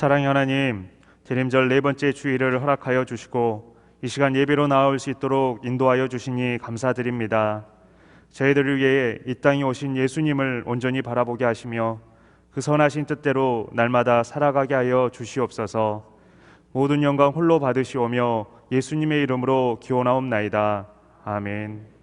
사랑의 하나님, 대림절 네 번째 주일을 허락하여 주시고 이 시간 예배로 나올 수 있도록 인도하여 주시니 감사드립니다. 저희들을 위해 이 땅에 오신 예수님을 온전히 바라보게 하시며 그 선하신 뜻대로 날마다 살아가게 하여 주시옵소서. 모든 영광 홀로 받으시오며 예수님의 이름으로 기원하옵나이다. 아멘.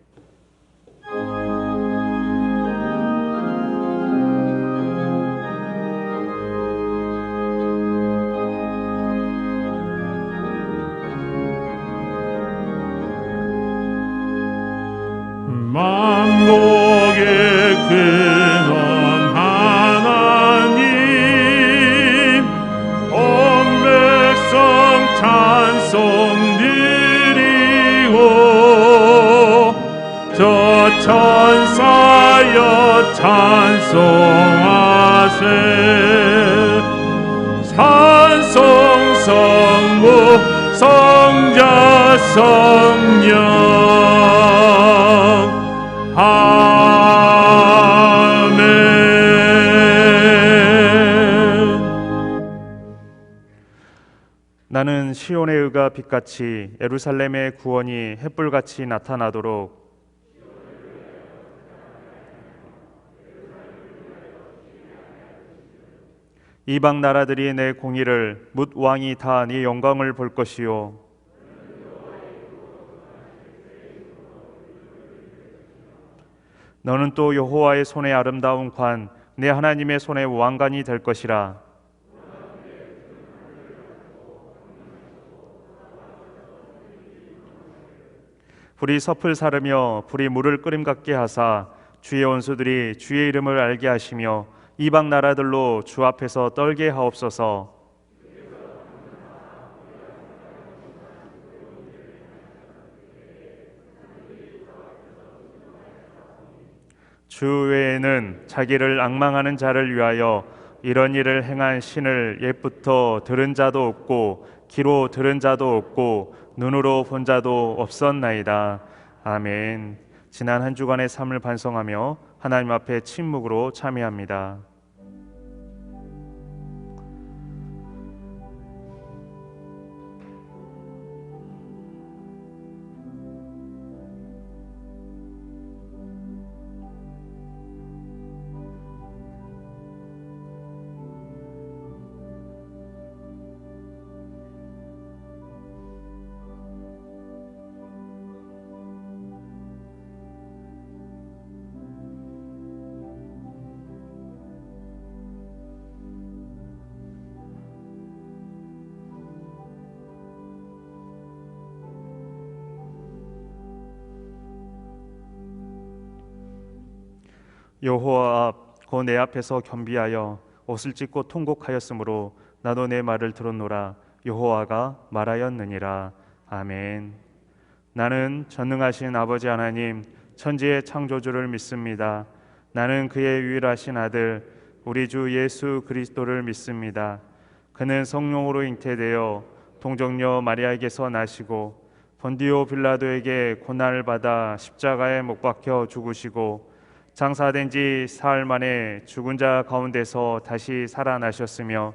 만복의 근원 하나님, 온 백성 찬송 드리고 저 천사여 찬송하세. 찬송 성부 성자 성령 아멘. 나는 시온의 의가 빛같이 예루살렘의 구원이 햇불같이 나타나도록 이방 나라들이 내 공의를 뭇 왕이 다 네 영광을 볼 것이요 너는 또 여호와의 손의 아름다운 관 내 하나님의 손의 왕관이 될 것이라. 불이 섭을 사르며 불이 물을 끓임 같게 하사 주의 원수들이 주의 이름을 알게 하시며 이방 나라들로 주 앞에서 떨게 하옵소서. 주 외에는 자기를 앙망하는 자를 위하여 이런 일을 행한 신을 옛부터 들은 자도 없고 귀로 들은 자도 없고 눈으로 본 자도 없었나이다. 아멘. 지난 한 주간의 삶을 반성하며 하나님 앞에 침묵으로 참여합니다. 여호와 앞 곧 내 앞에서 겸비하여 옷을 찢고 통곡하였으므로 나도 내 말을 들었노라. 여호와가 말하였느니라. 아멘. 나는 전능하신 아버지 하나님 천지의 창조주를 믿습니다. 나는 그의 유일하신 아들 우리 주 예수 그리스도를 믿습니다. 그는 성령으로 잉태되어 동정녀 마리아에게서 나시고 본디오 빌라도에게 고난을 받아 십자가에 못 박혀 죽으시고 장사된 지 사흘 만에 죽은 자 가운데서 다시 살아나셨으며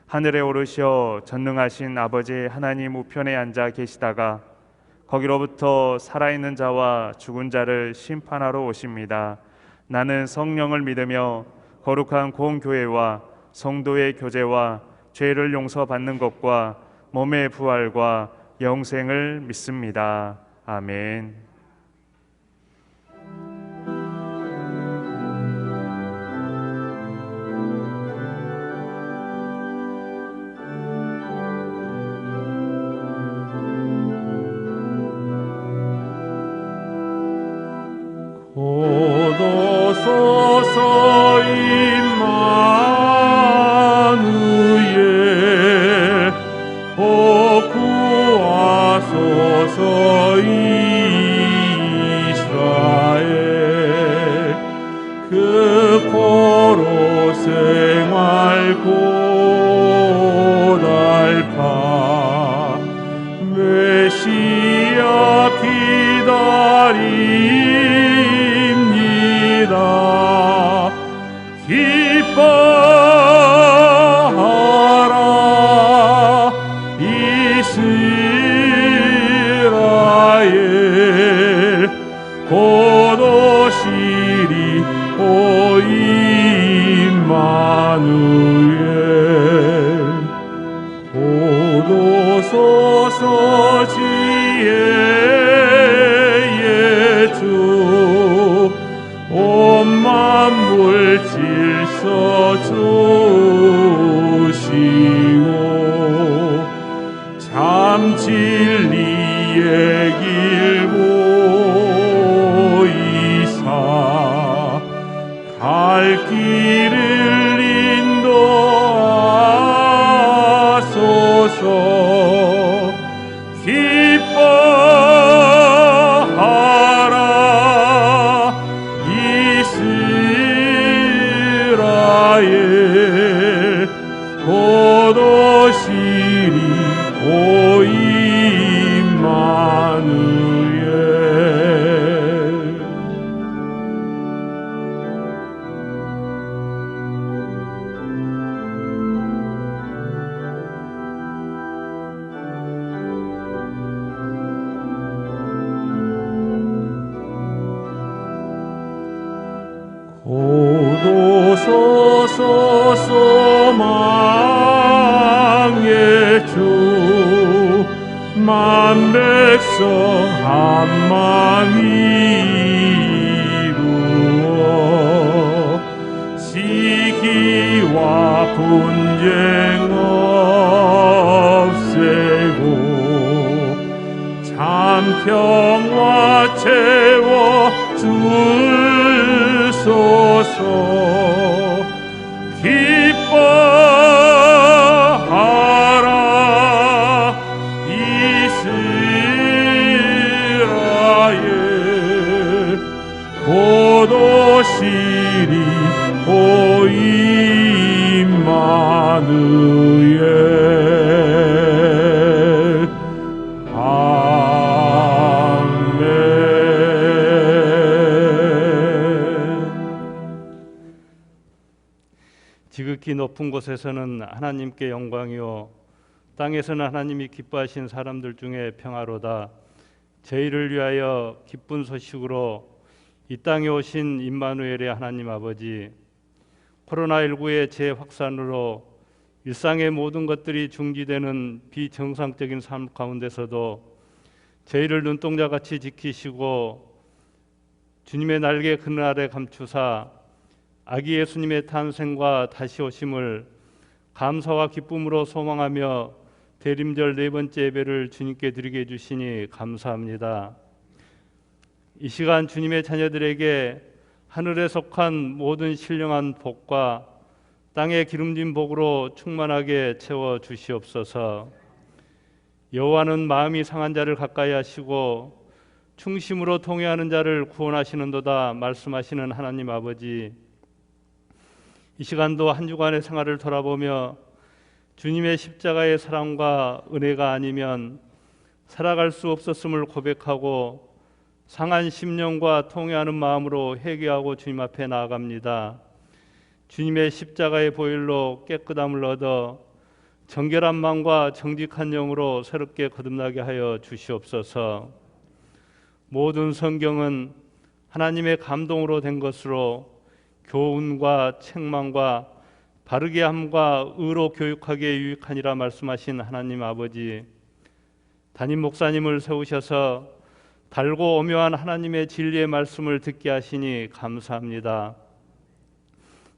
하늘에 오르셔 전능하신 아버지 하나님 우편에 앉아 계시다가 거기로부터 살아있는 자와 죽은 자를 심판하러 오십니다. 나는 성령을 믿으며 거룩한 공교회와 성도의 교제와 죄를 용서받는 것과 몸의 부활과 영생을 믿습니다. 아멘. 고도소서 임마누엘 오 구하소서 이스라엘 그 포로 생활 고달파 메시아 기다립니다. 기뻐하라 길 보이사 갈 길을 인도하소서. 기뻐하라 이스라엘, 곧 오시리 오 임마누엘. 곧 오소서 소망의 주, 만 백성 한 마음 이루어 시기와 분쟁 없애고 참 평화 채워 주소서. 기뻐하라 이스라엘, 곧 오시리 오 임마누엘. 지극히 높은 곳에서는 하나님께 영광이요 땅에서는 하나님이 기뻐하신 사람들 중에 평화로다. 저희를 위하여 기쁜 소식으로 이 땅에 오신 임마누엘의 하나님 아버지, 코로나19의 재확산으로 일상의 모든 것들이 중지되는 비정상적인 삶 가운데서도 저희를 눈동자같이 지키시고 주님의 날개 그늘 아래 감추사 아기 예수님의 탄생과 다시 오심을 감사와 기쁨으로 소망하며 대림절 네 번째 예배를 주님께 드리게 해주시니 감사합니다. 이 시간 주님의 자녀들에게 하늘에 속한 모든 신령한 복과 땅의 기름진 복으로 충만하게 채워 주시옵소서. 여호와는 마음이 상한 자를 가까이 하시고 충심으로 통회하는 자를 구원하시는도다 말씀하시는 하나님 아버지, 이 시간도 한 주간의 생활을 돌아보며 주님의 십자가의 사랑과 은혜가 아니면 살아갈 수 없었음을 고백하고 상한 심령과 통회하는 마음으로 회개하고 주님 앞에 나아갑니다. 주님의 십자가의 보혈로 깨끗함을 얻어 정결한 마음과 정직한 영으로 새롭게 거듭나게 하여 주시옵소서. 모든 성경은 하나님의 감동으로 된 것으로 교훈과 책망과 바르게 함과 의로 교육하기에 유익하니라 말씀하신 하나님 아버지, 담임 목사님을 세우셔서 달고 오묘한 하나님의 진리의 말씀을 듣게 하시니 감사합니다.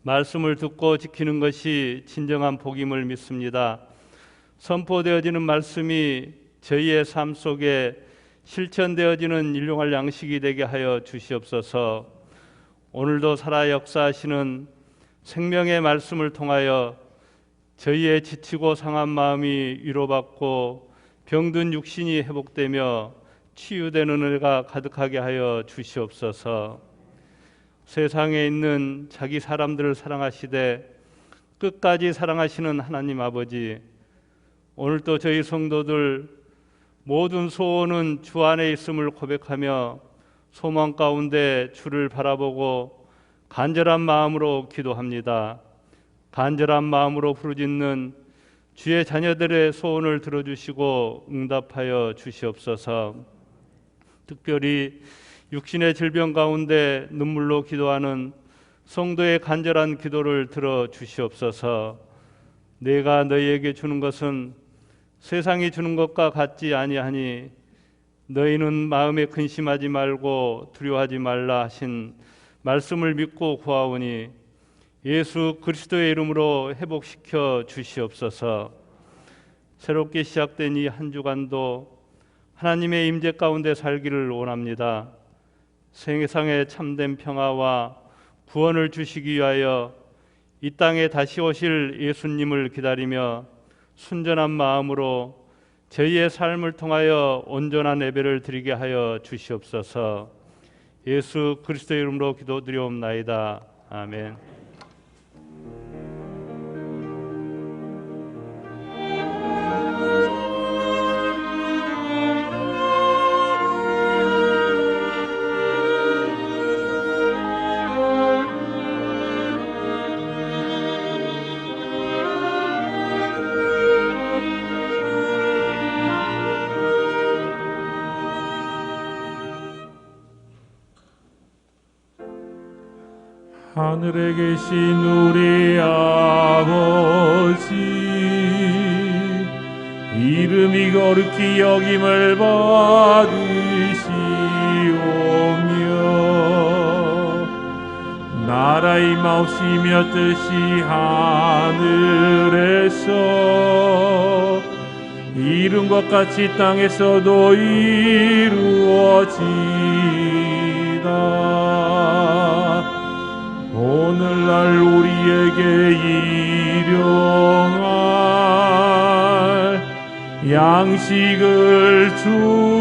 말씀을 듣고 지키는 것이 진정한 복임을 믿습니다. 선포되어지는 말씀이 저희의 삶 속에 실천되어지는 일용할 양식이 되게 하여 주시옵소서. 오늘도 살아 역사하시는 생명의 말씀을 통하여 저희의 지치고 상한 마음이 위로받고 병든 육신이 회복되며 치유되는 은혜가 가득하게 하여 주시옵소서. 세상에 있는 자기 사람들을 사랑하시되 끝까지 사랑하시는 하나님 아버지, 오늘도 저희 성도들 모든 소원은 주 안에 있음을 고백하며 소망 가운데 주를 바라보고 간절한 마음으로 기도합니다. 간절한 마음으로 부르짖는 주의 자녀들의 소원을 들어주시고 응답하여 주시옵소서. 특별히 육신의 질병 가운데 눈물로 기도하는 성도의 간절한 기도를 들어주시옵소서. 내가 너희에게 주는 것은 세상이 주는 것과 같지 아니하니 너희는 마음에 근심하지 말고 두려워하지 말라 하신 말씀을 믿고 구하오니 예수 그리스도의 이름으로 회복시켜 주시옵소서. 새롭게 시작된 이 한 주간도 하나님의 임재 가운데 살기를 원합니다. 세상에 참된 평화와 구원을 주시기 위하여 이 땅에 다시 오실 예수님을 기다리며 순전한 마음으로 저희의 삶을 통하여 온전한 예배를 드리게 하여 주시옵소서. 예수 그리스도의 이름으로 기도드리옵나이다. 아멘. 하늘에 계신 우리 아버지, 이름이 거룩히 여김을 받으시오며 나라의 마옵시며 뜻이 하늘에서 이룬 것 같이 땅에서도 이루어지다. 오늘날 우리에게 일용할 양식을 주옵시고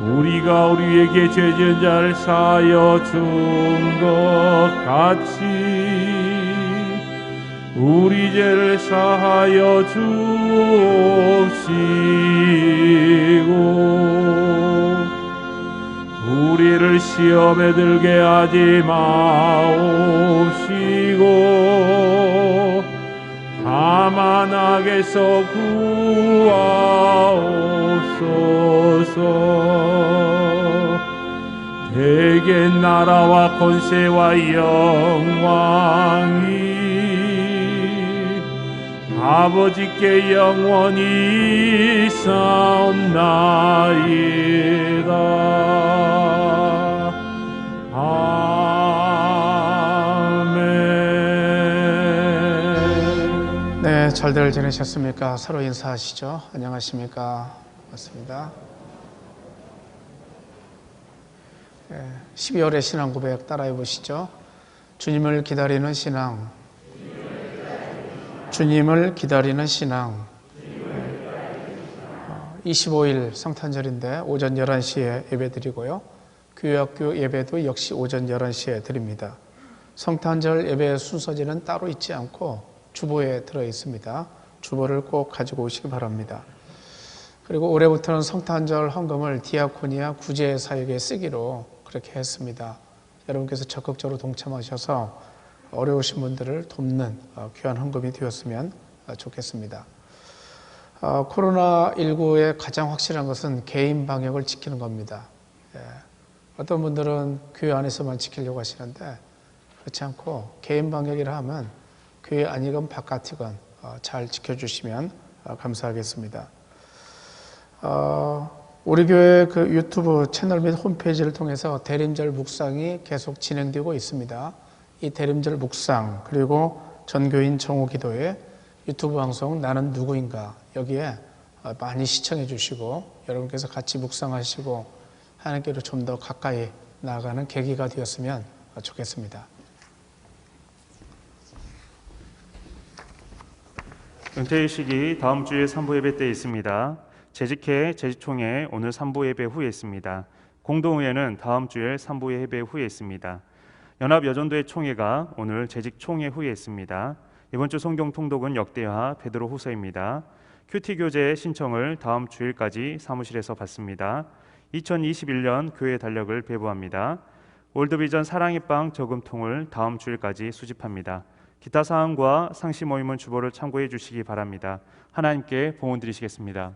우리가 우리에게 죄 지은 자를 사하여 준 것 같이 우리 죄를 사하여 주옵시고 우리를 시험에 들게 하지 마옵시고 다만 악에서 구하옵소서. 대개 나라와 권세와 영광이 아버지께 영원히 있사옵나이다. 네, 잘들 지내셨습니까? 서로 인사하시죠. 안녕하십니까? 반갑습니다. 12월의 신앙 고백 따라해 보시죠. 주님을 기다리는 신앙. 주님을 기다리는 신앙. 25일 성탄절인데 오전 11시에 예배 드리고요. 교회학교 예배도 역시 오전 11시에 드립니다. 성탄절 예배 순서지는 따로 있지 않고 주보에 들어 있습니다. 주보를 꼭 가지고 오시기 바랍니다. 그리고 올해부터는 성탄절 헌금을 디아코니아 구제 사역에 쓰기로 그렇게 했습니다. 여러분께서 적극적으로 동참하셔서 어려우신 분들을 돕는 귀한 헌금이 되었으면 좋겠습니다. 코로나19의 가장 확실한 것은 개인 방역을 지키는 겁니다. 어떤 분들은 교회 안에서만 지키려고 하시는데 그렇지 않고 개인 방역이라 하면 교회 안이건 바깥이건 잘 지켜주시면 감사하겠습니다. 우리 교회 그 유튜브 채널 및 홈페이지를 통해서 대림절 묵상이 계속 진행되고 있습니다. 이 대림절 묵상 그리고 전교인 정오기도회 유튜브 방송 나는 누구인가 여기에 많이 시청해 주시고 여러분께서 같이 묵상하시고 하나님께로 좀 더 가까이 나아가는 계기가 되었으면 좋겠습니다. 은퇴의 시기 다음 주에 3부 예배 때 있습니다. 재직회, 재직총회 오늘 3부 예배 후에 있습니다. 공동의회는 다음 주에 3부 예배 후에 있습니다. 연합여전도회 총회가 오늘 재직총회 후에 있습니다. 이번 주 성경 통독은 역대하 베드로 후서입니다. 큐티 교재 신청을 다음 주일까지 사무실에서 받습니다. 2021년 교회 달력을 배부합니다. 월드비전 사랑의 빵 저금통을 다음 주일까지 수집합니다. 기타 사항과 상시 모임은 주보를 참고해 주시기 바랍니다. 하나님께 봉헌 드리시겠습니다.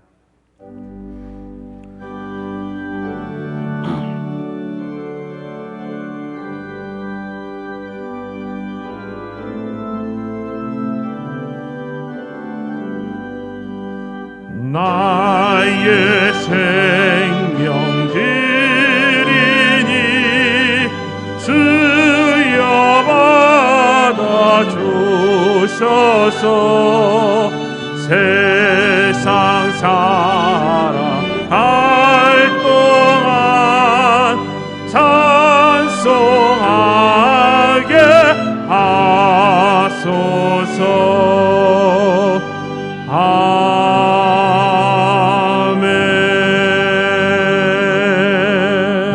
나의 생명 드리니 수여받아 주사 주소서. 세상 살아갈 동안 찬송하게 하소서.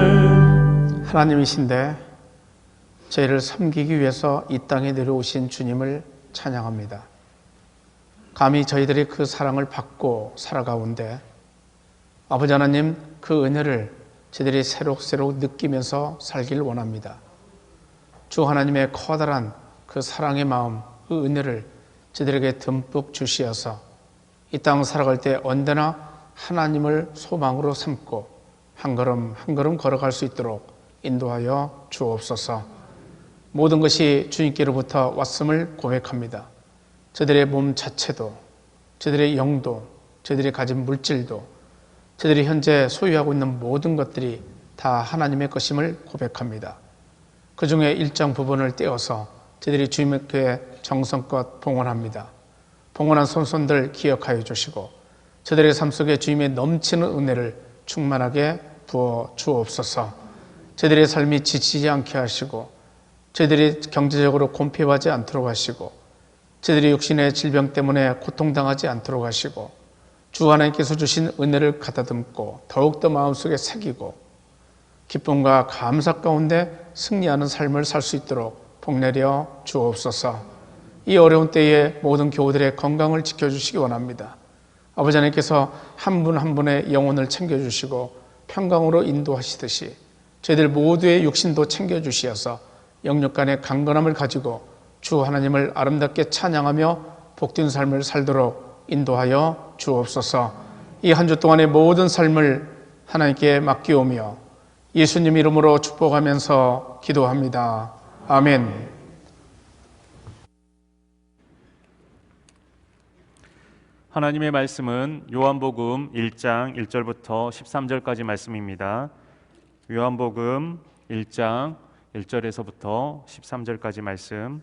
아멘. 하나님이신데 저희를 섬기기 위해서 이 땅에 내려오신 주님을 찬양합니다. 감히 저희들이 그 사랑을 받고 살아가운데 아버지 하나님, 그 은혜를 저희들이 새록새록 느끼면서 살기를 원합니다. 주 하나님의 커다란 그 사랑의 마음, 그 은혜를 저희들에게 듬뿍 주시어서 이 땅 살아갈 때 언제나 하나님을 소망으로 삼고 한 걸음 한 걸음 걸어갈 수 있도록 인도하여 주옵소서. 모든 것이 주님께로부터 왔음을 고백합니다. 저들의 몸 자체도, 저들의 영도, 저들이 가진 물질도, 저들이 현재 소유하고 있는 모든 것들이 다 하나님의 것임을 고백합니다. 그 중에 일정 부분을 떼어서 저들이 주님께 정성껏 봉헌합니다. 봉헌한 손손들 기억하여 주시고 저들의 삶 속에 주님의 넘치는 은혜를 충만하게 부어 주옵소서. 저들의 삶이 지치지 않게 하시고 저희들이 경제적으로 곤핍하지 않도록 하시고 저희들이 육신의 질병 때문에 고통당하지 않도록 하시고 주 하나님께서 주신 은혜를 가다듬고 더욱더 마음속에 새기고 기쁨과 감사 가운데 승리하는 삶을 살 수 있도록 복내려 주옵소서. 이 어려운 때에 모든 교우들의 건강을 지켜주시기 원합니다. 아버지 하나님께서 한 분 한 분의 영혼을 챙겨주시고 평강으로 인도하시듯이 저희들 모두의 육신도 챙겨주시어서 영육 간의 강건함을 가지고 주 하나님을 아름답게 찬양하며 복된 삶을 살도록 인도하여 주옵소서. 이 한 주 동안의 모든 삶을 하나님께 맡기오며 예수님 이름으로 축복하면서 기도합니다. 아멘. 하나님의 말씀은 요한복음 1장 1절부터 13절까지 말씀입니다. 요한복음 1장 1절에서부터 13절까지 말씀.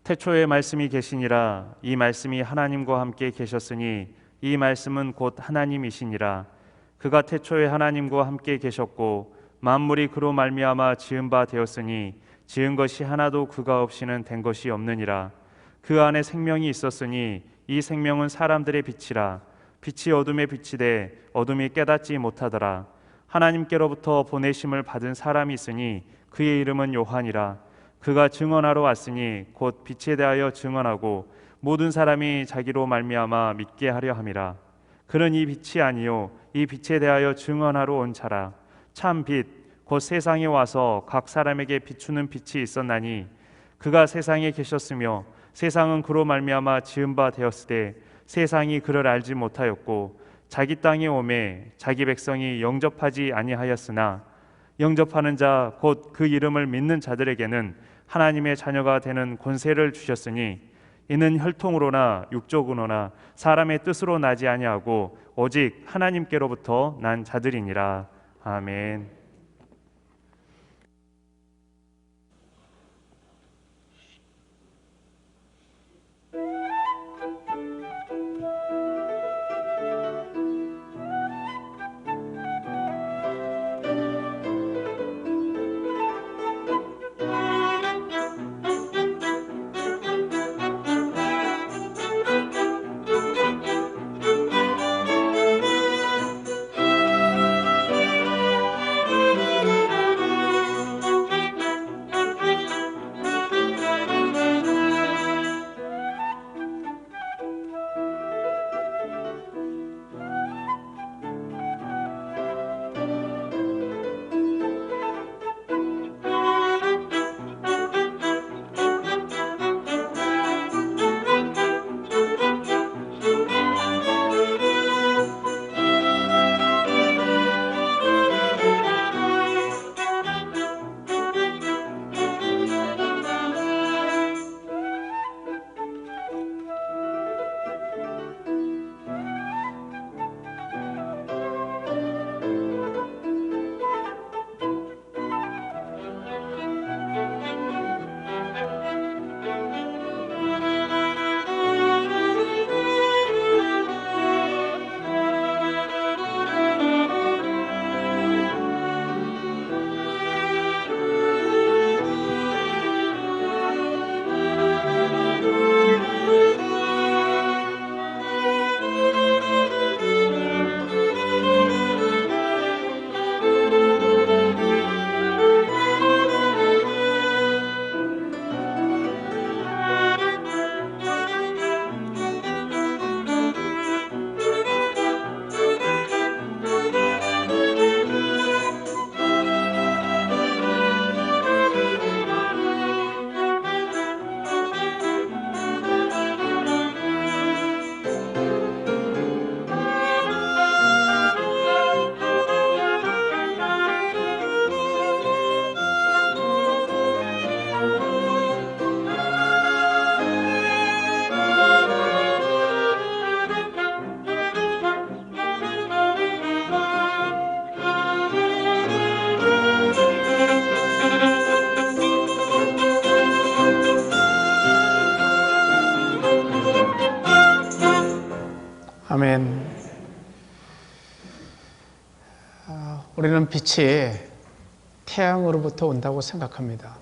태초에 말씀이 계시니라. 이 말씀이 하나님과 함께 계셨으니 이 말씀은 곧 하나님이시니라. 그가 태초에 하나님과 함께 계셨고 만물이 그로 말미암아 지은 바 되었으니 지은 것이 하나도 그가 없이는 된 것이 없느니라. 그 안에 생명이 있었으니 이 생명은 사람들의 빛이라. 빛이 어둠에 비치되 어둠이 깨닫지 못하더라. 하나님께로부터 보내심을 받은 사람이 있으니 그의 이름은 요한이라. 그가 증언하러 왔으니 곧 빛에 대하여 증언하고 모든 사람이 자기로 말미암아 믿게 하려 함이라. 그는 이 빛이 아니요 이 빛에 대하여 증언하러 온 자라. 참 빛 곧 세상에 와서 각 사람에게 비추는 빛이 있었나니 그가 세상에 계셨으며 세상은 그로 말미암아 지은 바 되었으되 세상이 그를 알지 못하였고 자기 땅에 오매 자기 백성이 영접하지 아니하였으나 영접하는 자 곧 그 이름을 믿는 자들에게는 하나님의 자녀가 되는 권세를 주셨으니 이는 혈통으로나 육적으로나 사람의 뜻으로 나지 아니하고 오직 하나님께로부터 난 자들이니라. 아멘. 아멘. 우리는 빛이 태양으로부터 온다고 생각합니다.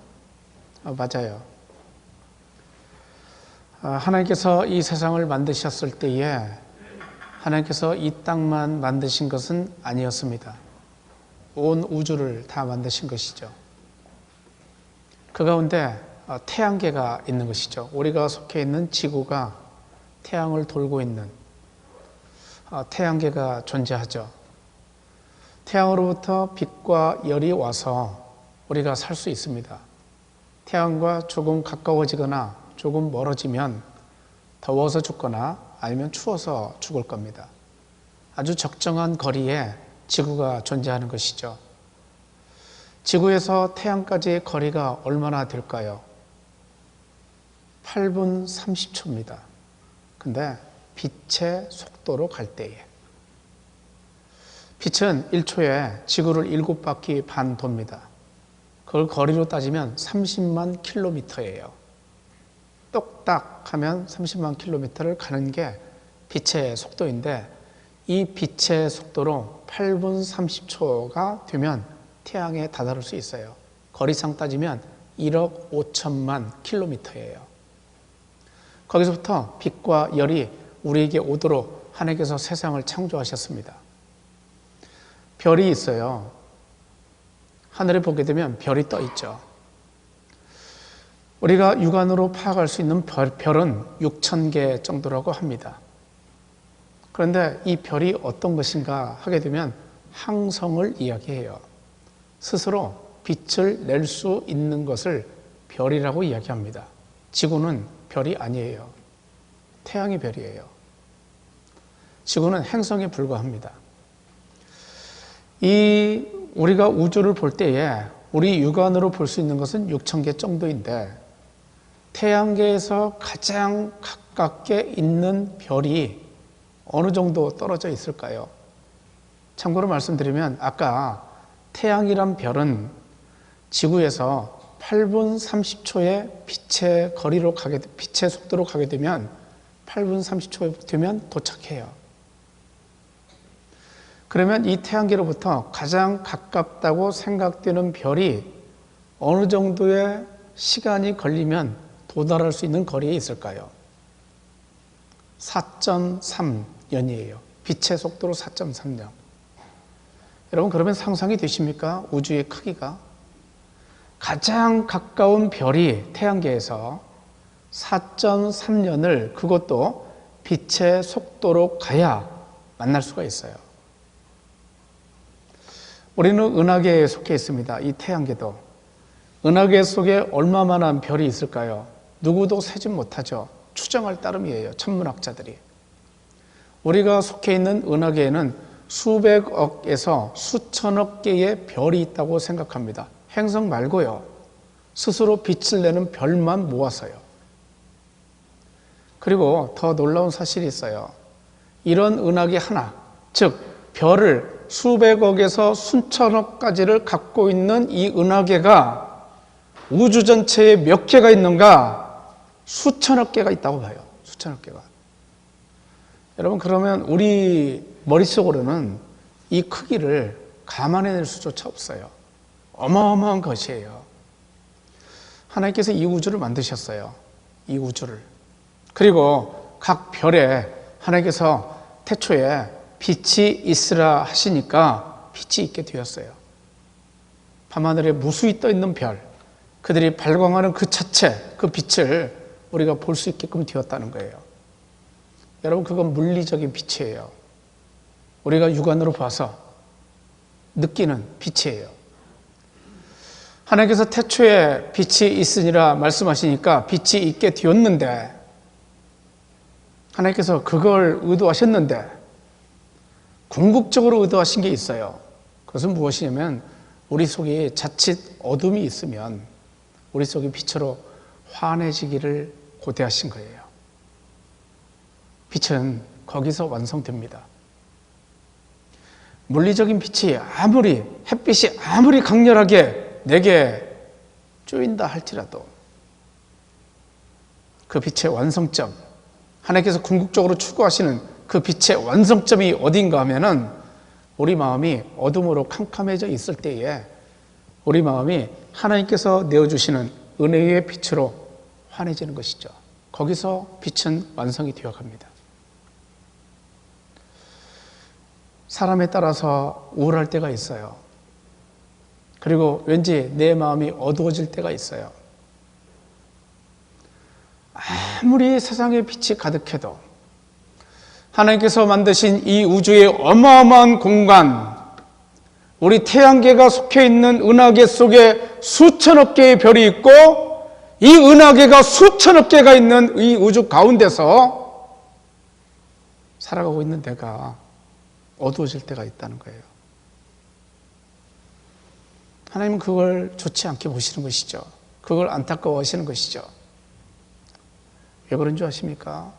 맞아요. 하나님께서 이 세상을 만드셨을 때에 하나님께서 이 땅만 만드신 것은 아니었습니다. 온 우주를 다 만드신 것이죠. 그 가운데 태양계가 있는 것이죠. 우리가 속해 있는 지구가 태양을 돌고 있는 태양계가 존재하죠. 태양으로부터 빛과 열이 와서 우리가 살 수 있습니다. 태양과 조금 가까워지거나 조금 멀어지면 더워서 죽거나 아니면 추워서 죽을 겁니다. 아주 적정한 거리에 지구가 존재하는 것이죠. 지구에서 태양까지의 거리가 얼마나 될까요? 8분 30초입니다. 근데 빛의 속도로 갈 때에 빛은 1초에 지구를 7바퀴 반 돕니다. 그걸 거리로 따지면 30만 킬로미터예요. 똑딱 하면 30만 킬로미터를 가는 게 빛의 속도인데 이 빛의 속도로 8분 30초가 되면 태양에 다다를 수 있어요. 거리상 따지면 1억 5천만 킬로미터예요. 거기서부터 빛과 열이 우리에게 오도록 하나님께서 세상을 창조하셨습니다. 별이 있어요. 하늘에 보게 되면 별이 떠 있죠. 우리가 육안으로 파악할 수 있는 별은 6,000개 정도라고 합니다. 그런데 이 별이 어떤 것인가 하게 되면 항성을 이야기해요. 스스로 빛을 낼 수 있는 것을 별이라고 이야기합니다. 지구는 별이 아니에요. 태양이 별이에요. 지구는 행성에 불과합니다. 우리가 우주를 볼 때에 우리 육안으로 볼 수 있는 것은 6,000개 정도인데 태양계에서 가장 가깝게 있는 별이 어느 정도 떨어져 있을까요? 참고로 말씀드리면 아까 태양이란 별은 지구에서 8분 30초의 빛의 속도로 가게 되면 8분 30초 되면 도착해요. 그러면 이 태양계로부터 가장 가깝다고 생각되는 별이 어느 정도의 시간이 걸리면 도달할 수 있는 거리에 있을까요? 4.3년이에요. 빛의 속도로 4.3년. 여러분 그러면 상상이 되십니까? 우주의 크기가 가장 가까운 별이 태양계에서 4.3년을 그것도 빛의 속도로 가야 만날 수가 있어요. 우리는 은하계에 속해 있습니다. 이 태양계도. 은하계 속에 얼마만한 별이 있을까요? 누구도 세지 못하죠. 추정할 따름이에요. 천문학자들이. 우리가 속해 있는 은하계에는 수백억에서 수천억 개의 별이 있다고 생각합니다. 행성 말고요. 스스로 빛을 내는 별만 모아서요. 그리고 더 놀라운 사실이 있어요. 이런 은하계 하나, 즉 별을 수백억에서 수천억까지를 갖고 있는 이 은하계가 우주 전체에 몇 개가 있는가? 수천억 개가 있다고 봐요. 수천억 개가. 여러분 그러면 우리 머릿속으로는 이 크기를 감안해낼 수조차 없어요. 어마어마한 것이에요. 하나님께서 이 우주를 만드셨어요. 이 우주를. 그리고 각 별에 하나님께서 태초에 빛이 있으라 하시니까 빛이 있게 되었어요. 밤하늘에 무수히 떠 있는 별, 그들이 발광하는 그 자체, 그 빛을 우리가 볼 수 있게끔 되었다는 거예요. 여러분 그건 물리적인 빛이에요. 우리가 육안으로 봐서 느끼는 빛이에요. 하나님께서 태초에 빛이 있으니라 말씀하시니까 빛이 있게 되었는데 하나님께서 그걸 의도하셨는데 궁극적으로 의도하신 게 있어요. 그것은 무엇이냐면 우리 속에 자칫 어둠이 있으면 우리 속이 빛으로 환해지기를 고대하신 거예요. 빛은 거기서 완성됩니다. 물리적인 빛이 햇빛이 아무리 강렬하게 내게 쪼인다 할지라도 그 빛의 완성점, 하나님께서 궁극적으로 추구하시는 그 빛의 완성점이 어딘가 하면은 우리 마음이 어둠으로 캄캄해져 있을 때에 우리 마음이 하나님께서 내어주시는 은혜의 빛으로 환해지는 것이죠. 거기서 빛은 완성이 되어갑니다. 사람에 따라서 우울할 때가 있어요. 그리고 왠지 내 마음이 어두워질 때가 있어요. 아무리 세상에 빛이 가득해도 하나님께서 만드신 이 우주의 어마어마한 공간, 우리 태양계가 속해 있는 은하계 속에 수천억 개의 별이 있고 이 은하계가 수천억 개가 있는 이 우주 가운데서 살아가고 있는 내가 어두워질 때가 있다는 거예요. 하나님은 그걸 좋지 않게 보시는 것이죠. 그걸 안타까워하시는 것이죠. 왜 그런 줄 아십니까?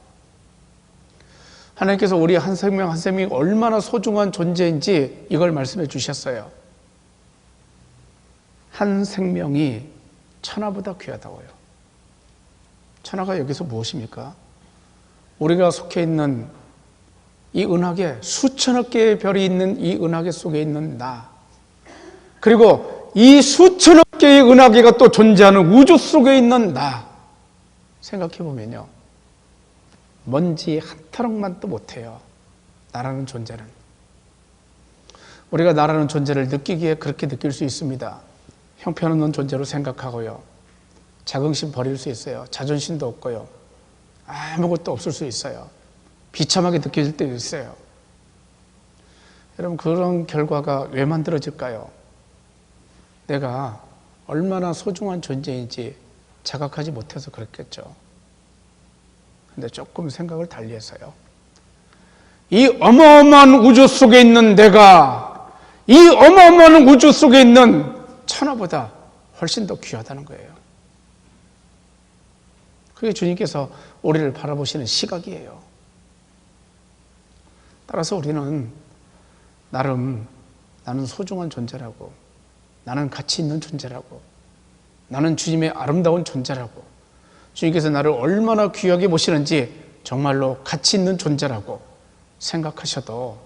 하나님께서 우리 한 생명 한 생명이 얼마나 소중한 존재인지 이걸 말씀해 주셨어요. 한 생명이 천하보다 귀하다고요. 천하가 여기서 무엇입니까? 우리가 속해 있는 이 은하계, 수천억 개의 별이 있는 이 은하계 속에 있는 나, 그리고 이 수천억 개의 은하계가 또 존재하는 우주 속에 있는 나, 생각해 보면요, 먼지 한 타럭만도 못해요. 나라는 존재는. 우리가 나라는 존재를 느끼기에 그렇게 느낄 수 있습니다. 형편없는 존재로 생각하고요, 자긍심 버릴 수 있어요. 자존심도 없고요, 아무것도 없을 수 있어요. 비참하게 느껴질 때도 있어요. 여러분, 그런 결과가 왜 만들어질까요? 내가 얼마나 소중한 존재인지 자각하지 못해서 그렇겠죠. 근데 조금 생각을 달리해서요, 이 어마어마한 우주 속에 있는 내가 이 어마어마한 우주 속에 있는 천하보다 훨씬 더 귀하다는 거예요. 그게 주님께서 우리를 바라보시는 시각이에요. 따라서 우리는 나름 나는 소중한 존재라고, 나는 가치 있는 존재라고, 나는 주님의 아름다운 존재라고, 주님께서 나를 얼마나 귀하게 보시는지 정말로 가치 있는 존재라고 생각하셔도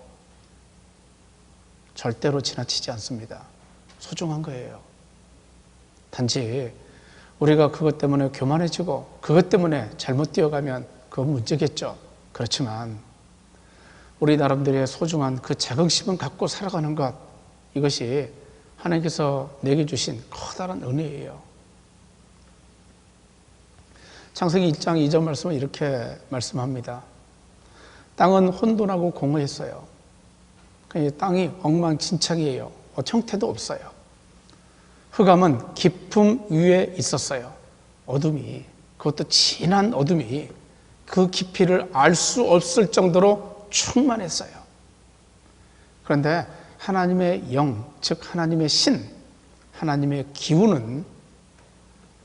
절대로 지나치지 않습니다. 소중한 거예요. 단지 우리가 그것 때문에 교만해지고 그것 때문에 잘못 뛰어가면 그건 문제겠죠. 그렇지만 우리 나름대로의 소중한 그 자긍심을 갖고 살아가는 것, 이것이 하나님께서 내게 주신 커다란 은혜예요. 창세기 1장 2절 말씀은 이렇게 말씀합니다. 땅은 혼돈하고 공허했어요. 땅이 엉망진창이에요. 형태도 없어요. 흑암은 깊음 위에 있었어요. 어둠이, 그것도 진한 어둠이 그 깊이를 알 수 없을 정도로 충만했어요. 그런데 하나님의 영, 즉 하나님의 신, 하나님의 기운은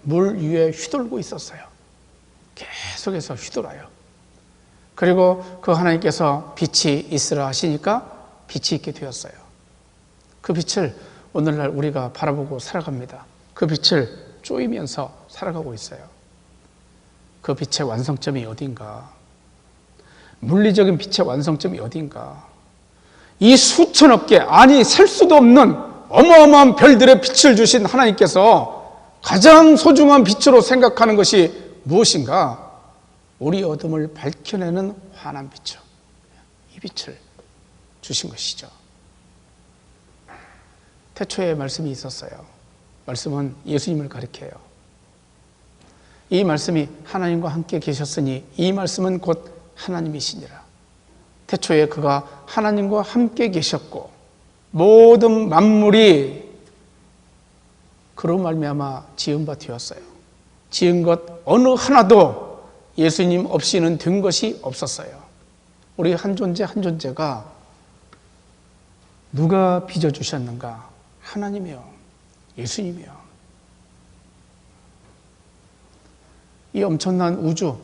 물 위에 휘돌고 있었어요. 계속해서 휘돌아요. 그리고 그 하나님께서 빛이 있으라 하시니까 빛이 있게 되었어요. 그 빛을 오늘날 우리가 바라보고 살아갑니다. 그 빛을 쪼이면서 살아가고 있어요. 그 빛의 완성점이 어딘가? 물리적인 빛의 완성점이 어딘가? 이 수천억 개, 아니 셀 수도 없는 어마어마한 별들의 빛을 주신 하나님께서 가장 소중한 빛으로 생각하는 것이 무엇인가? 우리 어둠을 밝혀내는 환한 빛이요, 이 빛을 주신 것이죠. 태초에 말씀이 있었어요. 말씀은 예수님을 가리켜요. 이 말씀이 하나님과 함께 계셨으니 이 말씀은 곧 하나님이시니라. 태초에 그가 하나님과 함께 계셨고 모든 만물이 그로 말미암아 지은 바 되었어요. 지은 것 어느 하나도 예수님 없이는 된 것이 없었어요. 우리 한 존재 한 존재가 누가 빚어주셨는가? 하나님이요, 예수님이요. 이 엄청난 우주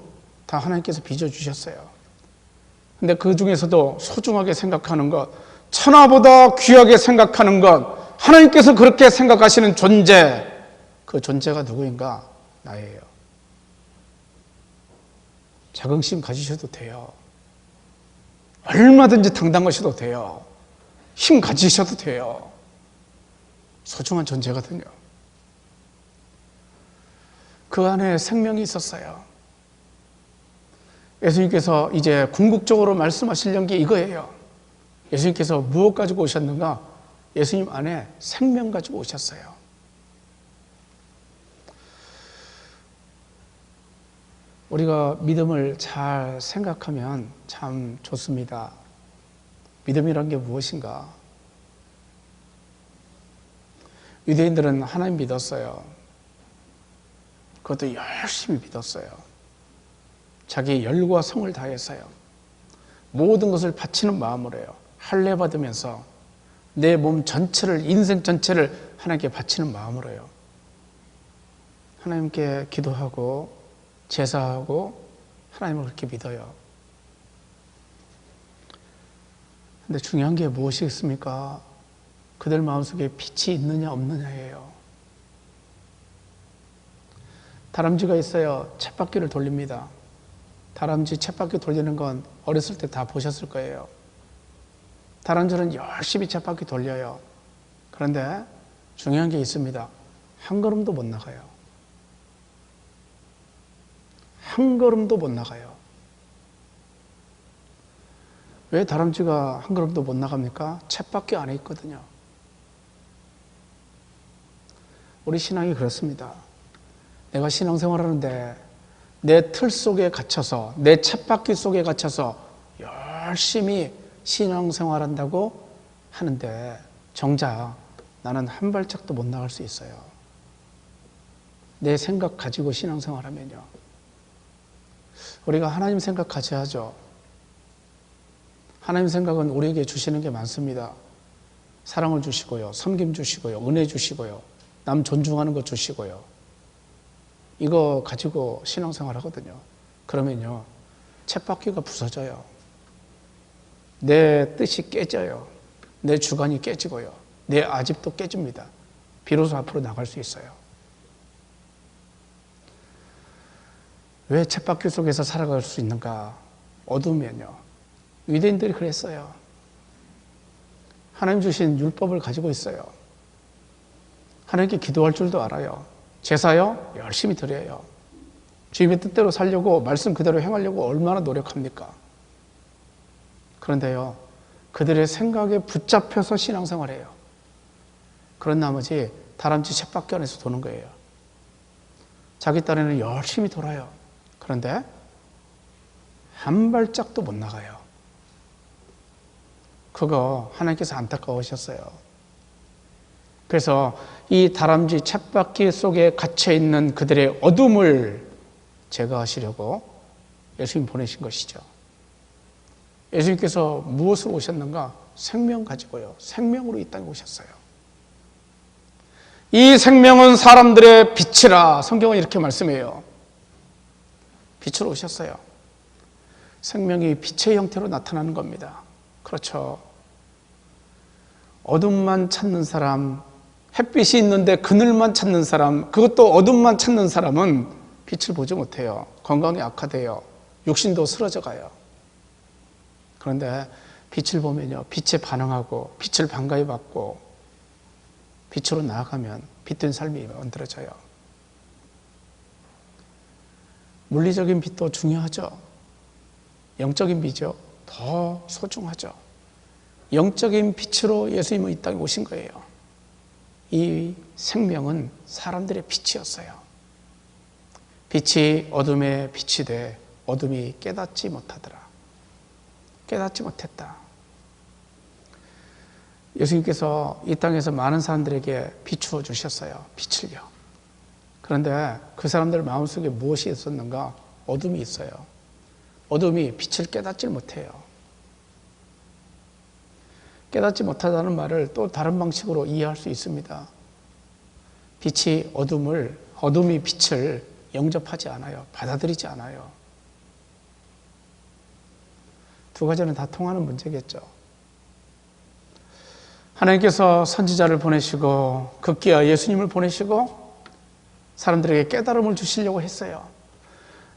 다 하나님께서 빚어주셨어요. 근데 그 중에서도 소중하게 생각하는 것, 천하보다 귀하게 생각하는 것, 하나님께서 그렇게 생각하시는 존재, 그 존재가 누구인가? 나예요. 자긍심 가지셔도 돼요. 얼마든지 당당하셔도 돼요. 힘 가지셔도 돼요. 소중한 존재거든요. 그 안에 생명이 있었어요. 예수님께서 이제 궁극적으로 말씀하시려는 게 이거예요. 예수님께서 무엇 가지고 오셨는가? 예수님 안에 생명 가지고 오셨어요. 우리가 믿음을 잘 생각하면 참 좋습니다. 믿음이란 게 무엇인가? 유대인들은 하나님 믿었어요. 그것도 열심히 믿었어요. 자기 열과 성을 다했어요. 모든 것을 바치는 마음으로 해요. 할례 받으면서 내 몸 전체를, 인생 전체를 하나님께 바치는 마음으로 해요. 하나님께 기도하고 제사하고 하나님을 그렇게 믿어요. 근데 중요한 게 무엇이겠습니까? 그들 마음속에 빛이 있느냐 없느냐예요. 다람쥐가 있어요. 쳇바퀴를 돌립니다. 다람쥐 쳇바퀴 돌리는 건 어렸을 때 다 보셨을 거예요. 다람쥐는 열심히 쳇바퀴 돌려요. 그런데 중요한 게 있습니다. 한 걸음도 못 나가요. 한 걸음도 못 나가요. 왜 다람쥐가 한 걸음도 못 나갑니까? 쳇바퀴 안에 있거든요. 우리 신앙이 그렇습니다. 내가 신앙생활하는데 내 틀 속에 갇혀서, 내 쳇바퀴 속에 갇혀서 열심히 신앙생활한다고 하는데 정작 나는 한 발짝도 못 나갈 수 있어요. 내 생각 가지고 신앙생활하면요. 우리가 하나님 생각 가져야죠. 하나님 생각은 우리에게 주시는 게 많습니다. 사랑을 주시고요, 섬김 주시고요, 은혜 주시고요, 남 존중하는 것 주시고요. 이거 가지고 신앙생활 하거든요. 그러면요, 쳇바퀴가 부서져요. 내 뜻이 깨져요. 내 주관이 깨지고요. 내 아집도 깨집니다. 비로소 앞으로 나갈 수 있어요. 왜 쳇바퀴 속에서 살아갈 수 있는가? 어두우면요. 유대인들이 그랬어요. 하나님 주신 율법을 가지고 있어요. 하나님께 기도할 줄도 알아요. 제사요? 열심히 드려요. 주님의 뜻대로 살려고, 말씀 그대로 행하려고 얼마나 노력합니까? 그런데요, 그들의 생각에 붙잡혀서 신앙생활해요. 그런 나머지 다람쥐 쳇바퀴 안에서 도는 거예요. 자기 딴에는 열심히 돌아요. 그런데 한 발짝도 못 나가요. 그거 하나님께서 안타까우셨어요. 그래서 이 다람쥐 쳇바퀴 속에 갇혀있는 그들의 어둠을 제거하시려고 예수님 보내신 것이죠. 예수님께서 무엇으로 오셨는가? 생명 가지고요. 생명으로 이 땅에 오셨어요. 이 생명은 사람들의 빛이라 성경은 이렇게 말씀해요. 빛으로 오셨어요. 생명이 빛의 형태로 나타나는 겁니다. 그렇죠. 어둠만 찾는 사람, 햇빛이 있는데 그늘만 찾는 사람, 그것도 어둠만 찾는 사람은 빛을 보지 못해요. 건강이 악화돼요. 육신도 쓰러져 가요. 그런데 빛을 보면요, 빛에 반응하고 빛을 반가이 받고 빛으로 나아가면 빛된 삶이 만들어져요. 물리적인 빛도 중요하죠. 영적인 빛이요, 더 소중하죠. 영적인 빛으로 예수님은 이 땅에 오신 거예요. 이 생명은 사람들의 빛이었어요. 빛이 어둠에 빛이 돼 어둠이 깨닫지 못하더라. 깨닫지 못했다. 예수님께서 이 땅에서 많은 사람들에게 비추어 주셨어요. 빛을요. 그런데 그 사람들 마음속에 무엇이 있었는가? 어둠이 있어요. 어둠이 빛을 깨닫지 못해요. 깨닫지 못하다는 말을 또 다른 방식으로 이해할 수 있습니다. 빛이 어둠이 빛을 영접하지 않아요. 받아들이지 않아요. 두 가지는 다 통하는 문제겠죠. 하나님께서 선지자를 보내시고 급기야 예수님을 보내시고 사람들에게 깨달음을 주시려고 했어요.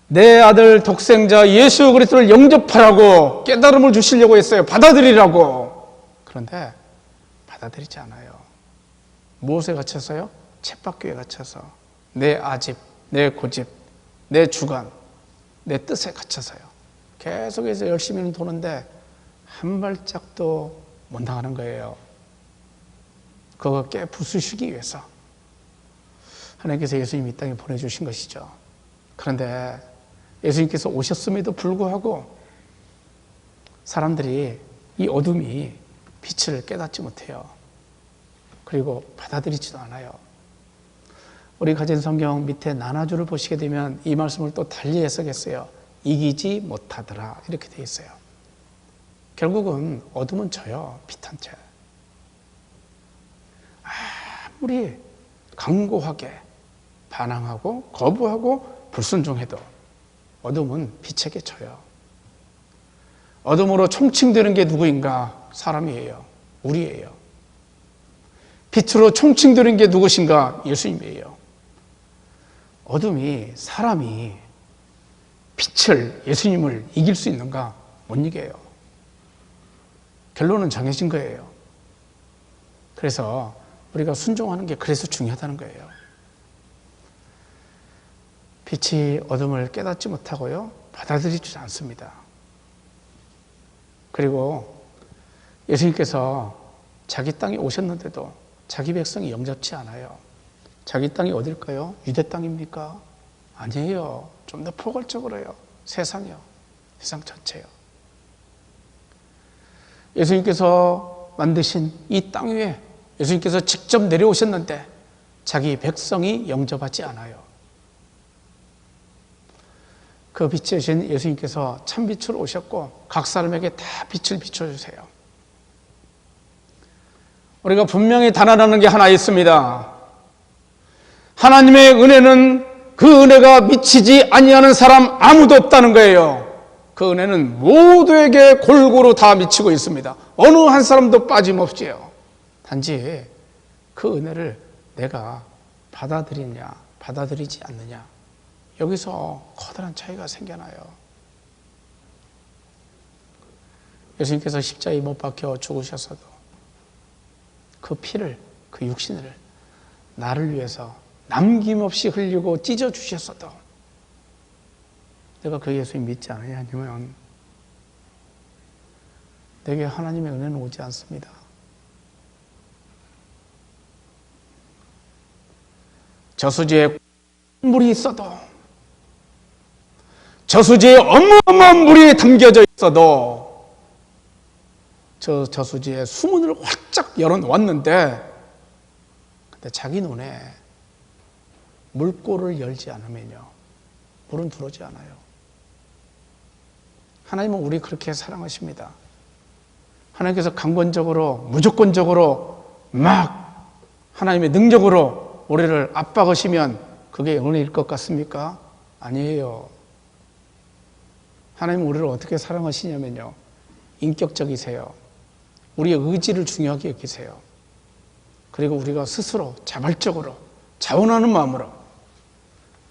내 아들 독생자 예수 그리스도를 영접하라고 깨달음을 주시려고 했어요. 받아들이라고. 그런데 받아들이지 않아요. 무엇에 갇혀서요? 쳇바퀴에 갇혀서 내 아집, 내 고집, 내 주관, 내 뜻에 갇혀서요. 계속해서 열심히는 도는데 한 발짝도 못 나가는 거예요. 그거 깨 부수시기 위해서 하나님께서 예수님 이 땅에 보내주신 것이죠. 그런데 예수님께서 오셨음에도 불구하고 사람들이 이 어둠이 빛을 깨닫지 못해요. 그리고 받아들이지도 않아요. 우리 가진 성경 밑에 나눠주를 보시게 되면 이 말씀을 또 달리 해석했어요. 이기지 못하더라 이렇게 돼 있어요. 결국은 어둠은 져요. 빛한 채. 아무리 강고하게 반항하고 거부하고 불순종해도 어둠은 빛에게 져요. 어둠으로 총칭되는 게 누구인가? 사람이에요. 우리예요. 빛으로 총칭되는 게 누구신가? 예수님이에요. 어둠이 사람이 빛을 예수님을 이길 수 있는가? 못 이겨요. 결론은 정해진 거예요. 그래서 우리가 순종하는 게 그래서 중요하다는 거예요. 빛이 어둠을 깨닫지 못하고요. 받아들이지 않습니다. 그리고 예수님께서 자기 땅에 오셨는데도 자기 백성이 영접치 않아요. 자기 땅이 어딜까요? 유대 땅입니까? 아니에요. 좀 더 포괄적으로요. 세상이요. 세상 전체요. 예수님께서 만드신 이 땅 위에 예수님께서 직접 내려오셨는데 자기 백성이 영접하지 않아요. 그 빛이신 예수님께서 참빛으로 오셨고 각 사람에게 다 빛을 비춰주세요. 우리가 분명히 단언하는 게 하나 있습니다. 하나님의 은혜는 그 은혜가 미치지 아니하는 사람 아무도 없다는 거예요. 그 은혜는 모두에게 골고루 다 미치고 있습니다. 어느 한 사람도 빠짐없이요. 단지 그 은혜를 내가 받아들이냐 받아들이지 않느냐, 여기서 커다란 차이가 생겨나요. 예수님께서 십자가에 못 박혀 죽으셨어도 그 피를, 그 육신을 나를 위해서 남김없이 흘리고 찢어주셨어도 내가 그 예수님 믿지 않느냐 하면 내게 하나님의 은혜는 오지 않습니다. 저수지에 물이 있어도, 저수지에 어마어마한 물이 담겨져 있어도 저 저수지에 수문을 활짝 열어놓았는데 근데 자기 눈에 물꼬를 열지 않으면요 물은 들어오지 않아요. 하나님은 우리 그렇게 사랑하십니다. 하나님께서 강권적으로 무조건적으로 막 하나님의 능력으로 우리를 압박하시면 그게 은혜일 것 같습니까? 아니에요. 하나님은 우리를 어떻게 사랑하시냐면요 인격적이세요. 우리의 의지를 중요하게 여기세요. 그리고 우리가 스스로 자발적으로 자원하는 마음으로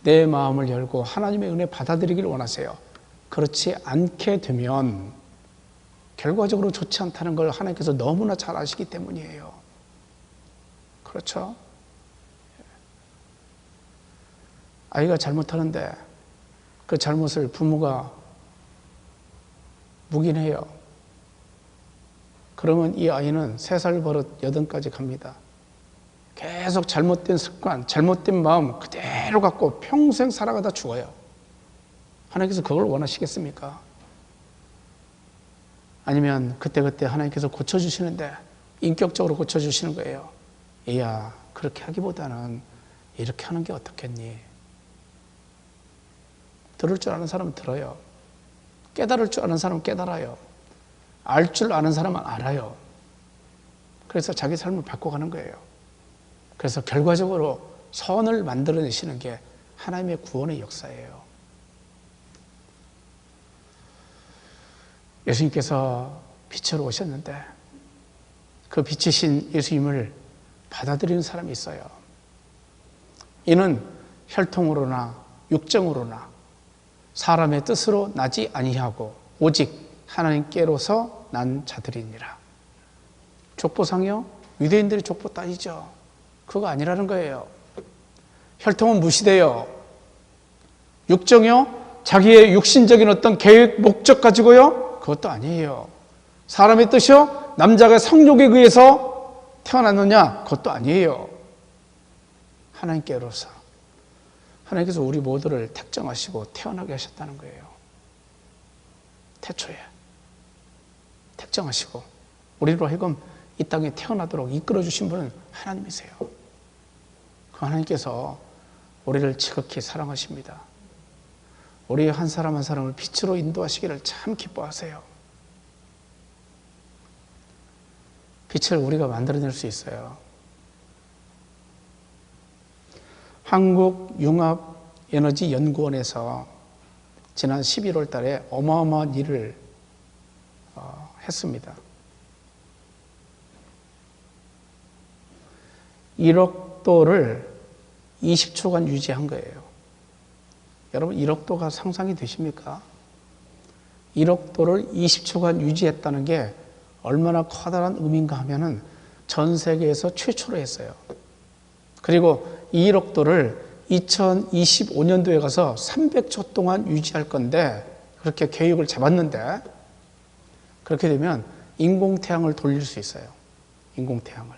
내 마음을 열고 하나님의 은혜 받아들이기를 원하세요. 그렇지 않게 되면 결과적으로 좋지 않다는 걸 하나님께서 너무나 잘 아시기 때문이에요. 그렇죠? 아이가 잘못하는데 그 잘못을 부모가 묵인해요. 그러면 이 아이는 3살 버릇 8까지 갑니다. 계속 잘못된 습관, 잘못된 마음 그대로 갖고 평생 살아가다 죽어요. 하나님께서 그걸 원하시겠습니까? 아니면 그때그때 하나님께서 고쳐주시는데 인격적으로 고쳐주시는 거예요. 얘야, 그렇게 하기보다는 이렇게 하는 게 어떻겠니? 들을 줄 아는 사람은 들어요. 깨달을 줄 아는 사람은 깨달아요. 알 줄 아는 사람은 알아요. 그래서 자기 삶을 바꿔가는 거예요. 그래서 결과적으로 선을 만들어내시는 게 하나님의 구원의 역사예요. 예수님께서 빛으로 오셨는데 그 빛이신 예수님을 받아들이는 사람이 있어요. 이는 혈통으로나 육정으로나 사람의 뜻으로 나지 아니하고 오직 하나님께로서 난 자들이니라. 족보상이요? 유대인들이 족보 따지죠. 그거 아니라는 거예요. 혈통은 무시돼요. 육정이요? 자기의 육신적인 어떤 계획, 목적 가지고요? 그것도 아니에요. 사람의 뜻이요? 남자가 성욕에 의해서 태어났느냐? 그것도 아니에요. 하나님께로서. 하나님께서 우리 모두를 택정하시고 태어나게 하셨다는 거예요. 태초에. 택정하시고 우리로 하여금 이 땅에 태어나도록 이끌어주신 분은 하나님이세요. 그 하나님께서 우리를 지극히 사랑하십니다. 우리 한 사람 한 사람을 빛으로 인도하시기를 참 기뻐하세요. 빛을 우리가 만들어낼 수 있어요. 한국융합에너지연구원에서 지난 11월 달에 어마어마한 일을 했습니다. 1억도를 20초간 유지한 거예요. 여러분 1억도가 상상이 되십니까? 1억도를 20초간 유지했다는 게 얼마나 커다란 의미인가 하면은 전 세계에서 최초로 했어요. 그리고 이 1억도를 2025년도에 가서 300초 동안 유지할 건데 그렇게 계획을 잡았는데 그렇게 되면 인공태양을 돌릴 수 있어요. 인공태양을.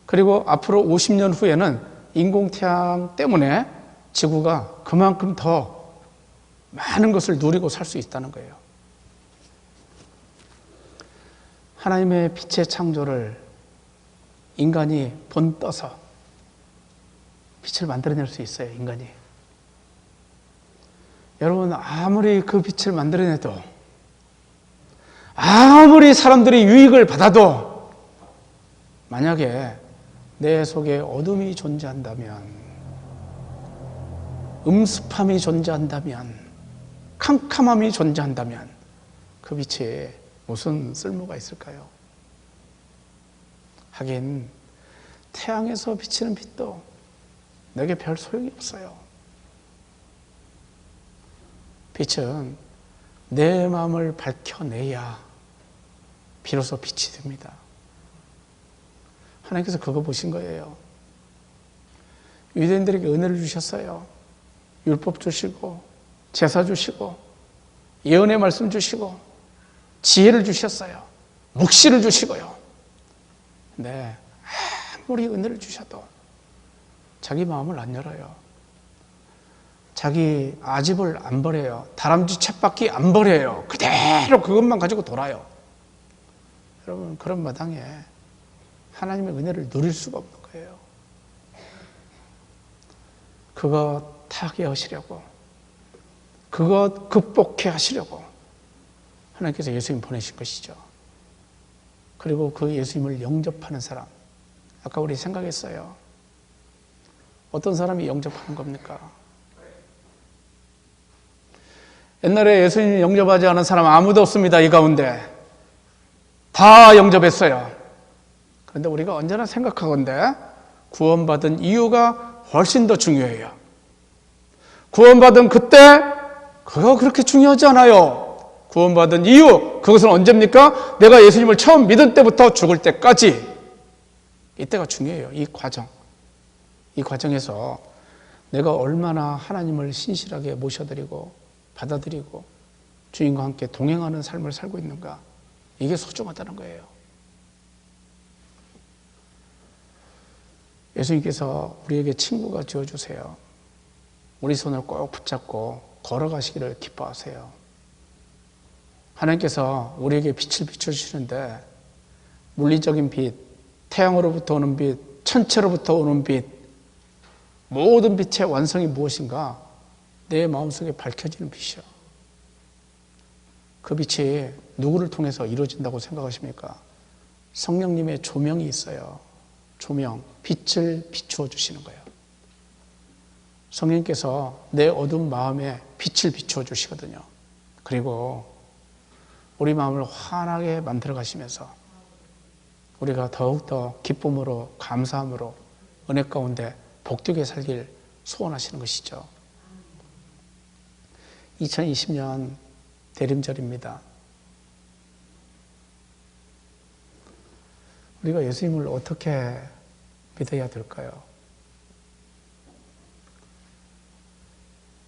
그리고 앞으로 50년 후에는 인공태양 때문에 지구가 그만큼 더 많은 것을 누리고 살 수 있다는 거예요. 하나님의 빛의 창조를 인간이 본떠서 빛을 만들어낼 수 있어요, 인간이. 여러분, 아무리 그 빛을 만들어내도, 아무리 사람들이 유익을 받아도, 만약에 내 속에 어둠이 존재한다면, 음습함이 존재한다면, 캄캄함이 존재한다면, 그 빛이 무슨 쓸모가 있을까요? 하긴, 태양에서 비치는 빛도 내게 별 소용이 없어요. 빛은 내 마음을 밝혀내야 비로소 빛이 됩니다. 하나님께서 그거 보신 거예요. 유대인들에게 은혜를 주셨어요. 율법 주시고 제사 주시고 예언의 말씀 주시고 지혜를 주셨어요. 묵시를 주시고요. 네, 아무리 은혜를 주셔도 자기 마음을 안 열어요. 자기 아집을 안 버려요. 다람쥐 쳇바퀴 안 버려요. 그대로 그것만 가지고 돌아요. 여러분, 그런 마당에 하나님의 은혜를 누릴 수가 없는 거예요. 그거 타게 하시려고, 그거 극복해 하시려고 하나님께서 예수님 보내신 것이죠. 그리고 그 예수님을 영접하는 사람, 아까 우리 생각했어요. 어떤 사람이 영접하는 겁니까? 옛날에 예수님 영접하지 않은 사람 아무도 없습니다. 이 가운데 다 영접했어요. 그런데 우리가 언제나 생각하건대 구원받은 이유가 훨씬 더 중요해요. 구원받은 그때 그거 그렇게 중요하지 않아요. 구원받은 이유, 그것은 언제입니까? 내가 예수님을 처음 믿은 때부터 죽을 때까지, 이때가 중요해요. 이 과정. 이 과정에서 내가 얼마나 하나님을 신실하게 모셔드리고 받아들이고 주님과 함께 동행하는 삶을 살고 있는가, 이게 소중하다는 거예요. 예수님께서 우리에게 친구가 되어주세요. 우리 손을 꼭 붙잡고 걸어가시기를 기뻐하세요. 하나님께서 우리에게 빛을 비춰주시는데 물리적인 빛, 태양으로부터 오는 빛, 천체로부터 오는 빛, 모든 빛의 완성이 무엇인가? 내 마음속에 밝혀지는 빛이요. 그 빛이 누구를 통해서 이루어진다고 생각하십니까? 성령님의 조명이 있어요. 조명, 빛을 비추어 주시는 거예요. 성령께서 내 어두운 마음에 빛을 비추어 주시거든요. 그리고 우리 마음을 환하게 만들어 가시면서 우리가 더욱더 기쁨으로, 감사함으로 은혜 가운데 복되게 살길 소원하시는 것이죠. 2020년 대림절입니다. 우리가 예수님을 어떻게 믿어야 될까요?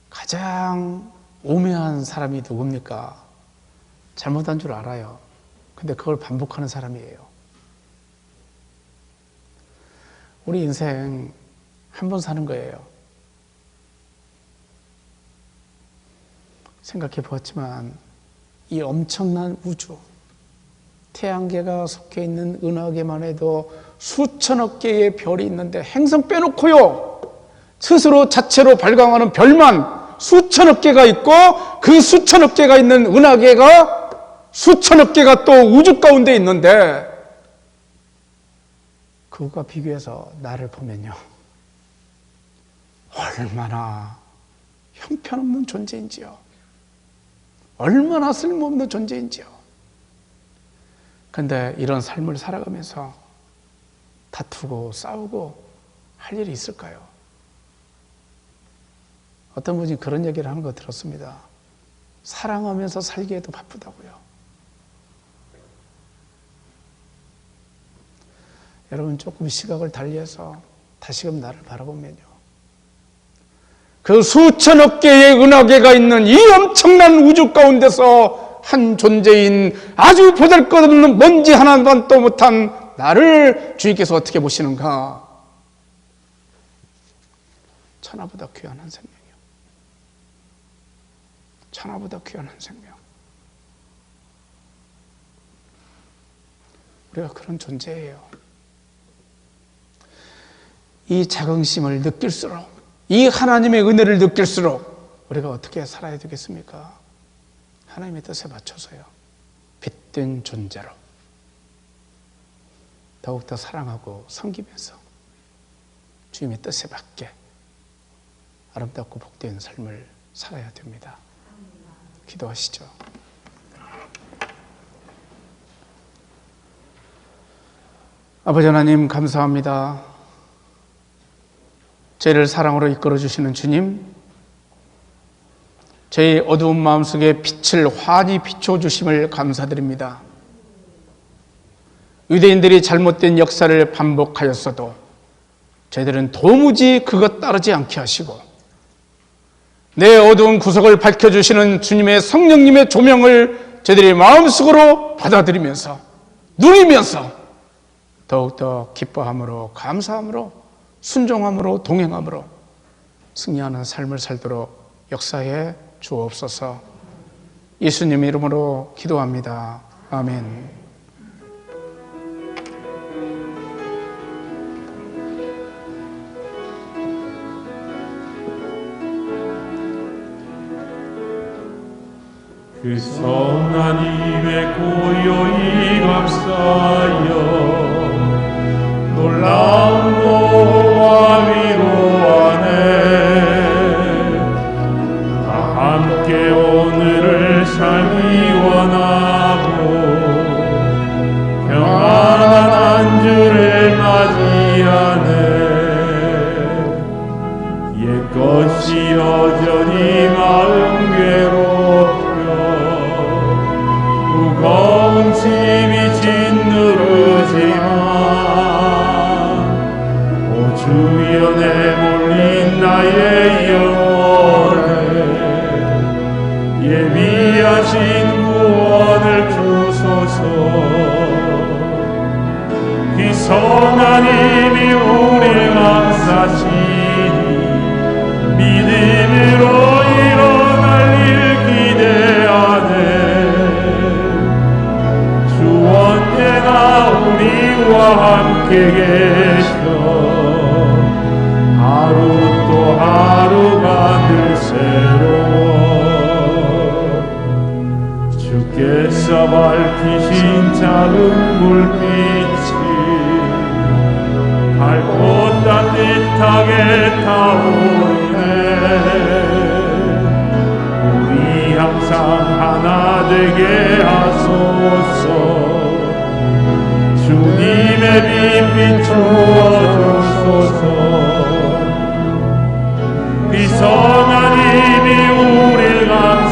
가장 오묘한 사람이 누굽니까? 잘못한 줄 알아요. 근데 그걸 반복하는 사람이에요. 우리 인생 한 번 사는 거예요. 생각해 보았지만 이 엄청난 우주, 태양계가 속해 있는 은하계만 해도 수천억 개의 별이 있는데 행성 빼놓고요. 스스로 자체로 발광하는 별만 수천억 개가 있고 그 수천억 개가 있는 은하계가 수천억 개가 또 우주 가운데 있는데 그것과 비교해서 나를 보면요. 얼마나 형편없는 존재인지요. 얼마나 쓸모없는 존재인지요. 근데 이런 삶을 살아가면서 다투고 싸우고 할 일이 있을까요? 어떤 분이 그런 얘기를 하는 거 들었습니다. 사랑하면서 살기에도 바쁘다고요. 여러분 조금 시각을 달리해서 다시금 나를 바라보면요. 그 수천억 개의 은하계가 있는 이 엄청난 우주 가운데서 한 존재인 아주 보잘것없는 먼지 하나만도 못한 나를 주님께서 어떻게 보시는가? 천하보다 귀한 한 생명이요. 천하보다 귀한 한 생명. 우리가 그런 존재예요. 이 자긍심을 느낄수록, 이 하나님의 은혜를 느낄수록 우리가 어떻게 살아야 되겠습니까? 하나님의 뜻에 맞춰서요. 빛된 존재로 더욱더 사랑하고 섬기면서 주님의 뜻에 맞게 아름답고 복된 삶을 살아야 됩니다. 기도하시죠. 아버지 하나님 감사합니다. 저희를 사랑으로 이끌어주시는 주님, 저희 어두운 마음속에 빛을 환히 비춰주심을 감사드립니다. 유대인들이 잘못된 역사를 반복하였어도 저희들은 도무지 그것 따르지 않게 하시고 내 어두운 구석을 밝혀주시는 주님의 성령님의 조명을 저희들의 마음속으로 받아들이면서 누리면서 더욱더 기뻐함으로 감사함으로 순종함으로 동행함으로 승리하는 삶을 살도록 역사해 주옵소서. 예수님 이름으로 기도합니다. 아멘. 그 선한 힘에 고요히 감싸여 놀라운 보호와 위로하네. 다 함께 오늘을 살기 원하고 평안한 안주를 맞이하네. 옛것이 여전히 마음 괴롭혀 무거운 짐이 짓누르지만 주여 내몰린 나의 영혼에 예비하신 구원을 주소서. 그 선한 힘이 우리 감싸시니 믿음으로 일어날 일 기대하네. 주 언제나 우리와 함께 계셔 하루 또 하루가 늘 새로워. 주께서 밝히신 작은 불빛이 밝고 따뜻하게 타오르네. 우리 항상 하나 되게 하소서. 주님의 빛 비추어주소서. 그 선한 힘이 우리 감싸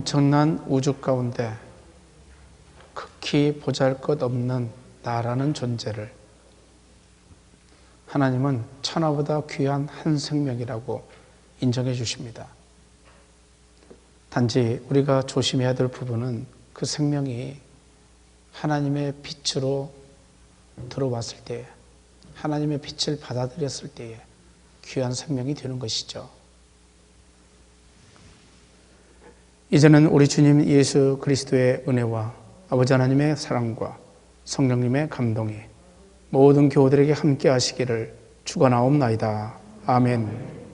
엄청난 우주 가운데 극히 보잘것없는 나라는 존재를 하나님은 천하보다 귀한 한 생명이라고 인정해 주십니다. 단지 우리가 조심해야 될 부분은 그 생명이 하나님의 빛으로 들어왔을 때, 하나님의 빛을 받아들였을 때에 귀한 생명이 되는 것이죠. 이제는 우리 주님 예수 그리스도의 은혜와 아버지 하나님의 사랑과 성령님의 감동이 모든 교우들에게 함께 하시기를 축원하옵나이다. 아멘.